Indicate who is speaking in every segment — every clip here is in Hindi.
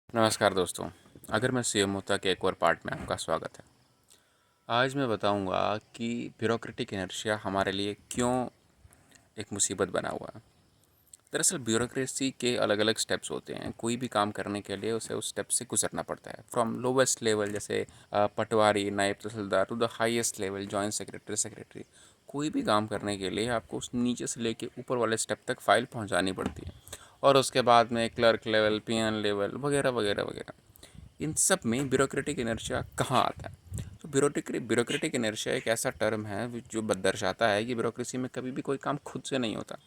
Speaker 1: नमस्कार दोस्तों। अगर मैं सीएम होता के एक और पार्ट में आपका स्वागत है। आज मैं बताऊंगा कि ब्यूरोक्रेटिक इनर्शिया हमारे लिए क्यों एक मुसीबत बना हुआ है। दरअसल ब्यूरोक्रेसी के अलग अलग स्टेप्स होते हैं। कोई भी काम करने के लिए उसे उस स्टेप से गुजरना पड़ता है। फ्रॉम लोवेस्ट लेवल जैसे patwari, naib tehsildar to the highest level joint secretary. कोई भी काम करने के लिए आपको उस नीचे से लेके ऊपर वाले स्टेप तक फाइल पहुंचानी पड़ती है, और उसके बाद में क्लर्क लेवल, पीएन लेवल वगैरह वगैरह वगैरह। इन सब में ब्यूरोक्रेटिक इनर्शिया कहाँ आता है? तो ब्यूरोक्रेटिक इनर्शिया एक ऐसा टर्म है जो दर्शाता है कि ब्यूरोक्रेसी में कभी भी कोई काम खुद से नहीं होता।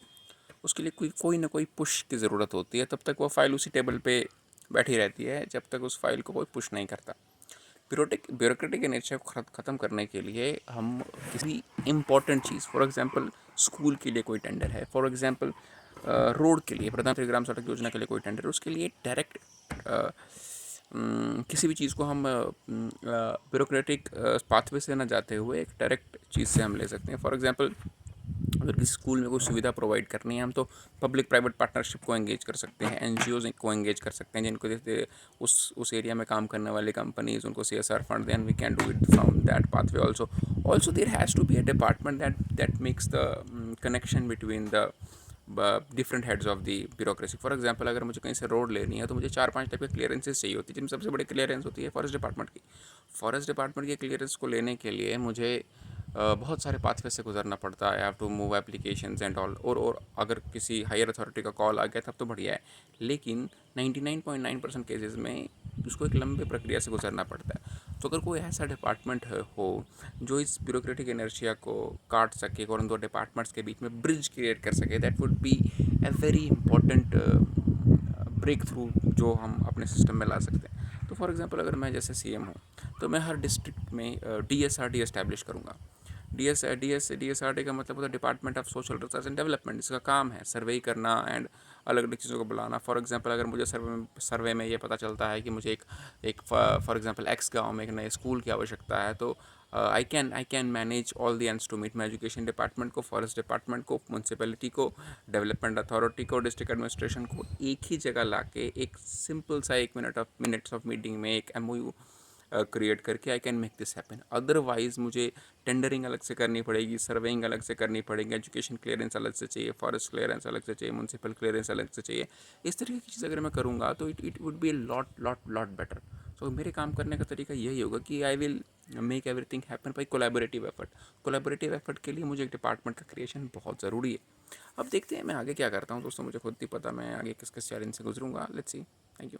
Speaker 1: उसके लिए कोई ना कोई पुश की ज़रूरत होती है। तब तक वो फाइल उसी टेबल पे बैठी रहती है जब तक उस फाइल को कोई पुश नहीं करता। ब्यूरोक्रेटिक इनर्शिया को ख़त्म करने के लिए हम किसी important cheese, for example school के लिए कोई टेंडर है, फॉर एग्जांपल रोड के लिए, प्रधानमंत्री ग्राम सड़क योजना के लिए कोई टेंडर है, उसके लिए डायरेक्ट किसी भी चीज़ को हम ब्यूरोक्रेटिक पाथवे से ना जाते हुए एक डायरेक्ट चीज़ से हम ले सकते हैं। फॉर एग्जांपल अगर किसी स्कूल में कोई सुविधा प्रोवाइड करनी है, हम तो पब्लिक प्राइवेट पार्टनरशिप को एंगेज कर सकते हैं, एनजीओज को एंगेज कर सकते हैं, जिनको जैसे उस एरिया में काम करने वाली कंपनीज, उनको सीएसआर फंड दें, we can do it from that pathway also there has to be a department that makes the connection between the different heads of the bureaucracy. For example अगर मुझे कहीं से रोड लेनी है तो मुझे 4-5 टाइप के क्लियरेंसेस चाहिए होती है, जिनमें सबसे बड़ी क्लियरेंस होती है फॉरेस्ट डिपार्टमेंट की। फॉरेस्ट डिपार्टमेंट की क्लियरेंस को लेने के लिए मुझे बहुत सारे पाथवे से गुजरना पड़ता है। I have to move applications and all. और अगर किसी हायर अथॉरिटी का कॉल आ गया तब तो बढ़िया है, लेकिन 99.9% केसेस में उसको एक लंबे प्रक्रिया से गुजरना पड़ता है। तो अगर कोई ऐसा डिपार्टमेंट हो जो इस ब्यूरोक्रेटिक इनर्शिया को काट सके और उन दो डिपार्टमेंट्स के बीच में ब्रिज क्रिएट कर सके, that would be a very important breakthrough जो हम अपने सिस्टम में ला सकते हैं। तो फॉर एग्जांपल अगर मैं जैसे सीएम हूँ तो मैं हर डिस्ट्रिक्ट में डीएसआरडी एस्टैब्लिश करूँगा। डीएसआरडी का मतलब होता है department of social research and development. इसका काम है सर्वे करना एंड अलग अलग चीज़ों को बुलाना। फॉर एग्जांपल अगर मुझे सर्वे में ये पता चलता है कि मुझे एक फॉर एग्जांपल एक्स गांव में एक नए स्कूल की आवश्यकता है, तो I can manage all the ends to meet. मैं एजुकेशन डिपार्टमेंट को, फॉरेस्ट डिपार्टमेंट को, म्यूनसिपैलिटी को, डेवलपमेंट अथॉरिटी को, डिस्ट्रिक्ट एडमिनिस्ट्रेशन को एक ही जगह ला के एक सिंपल सा 1 मिनट्स ऑफ मीटिंग में एक एमओयू क्रिएट करके I can make this happen. Otherwise मुझे टेंडरिंग अलग से करनी पड़ेगी, सर्वेइंग अलग से करनी पड़ेगी, एजुकेशन क्लियरेंस अलग से चाहिए, फॉरेस्ट क्लियरेंस अलग से चाहिए, म्यूनसिपल क्लियरेंस अलग से चाहिए। इस तरीके की चीज़ अगर मैं करूँगा तो it would be lot lot lot better. So मेरे काम करने का तरीका यही होगा कि I will make everything happen by collaborative effort. Collaborative effort के लिए मुझे एक डिपार्टमेंट का क्रिएशन बहुत ज़रूरी है। अब देखते हैं मैं आगे क्या करता हूँ दोस्तों। मुझे खुद नहीं पता मैं आगे किस किस चैलेंज से गुजरूंगा। Let's see. Thank you.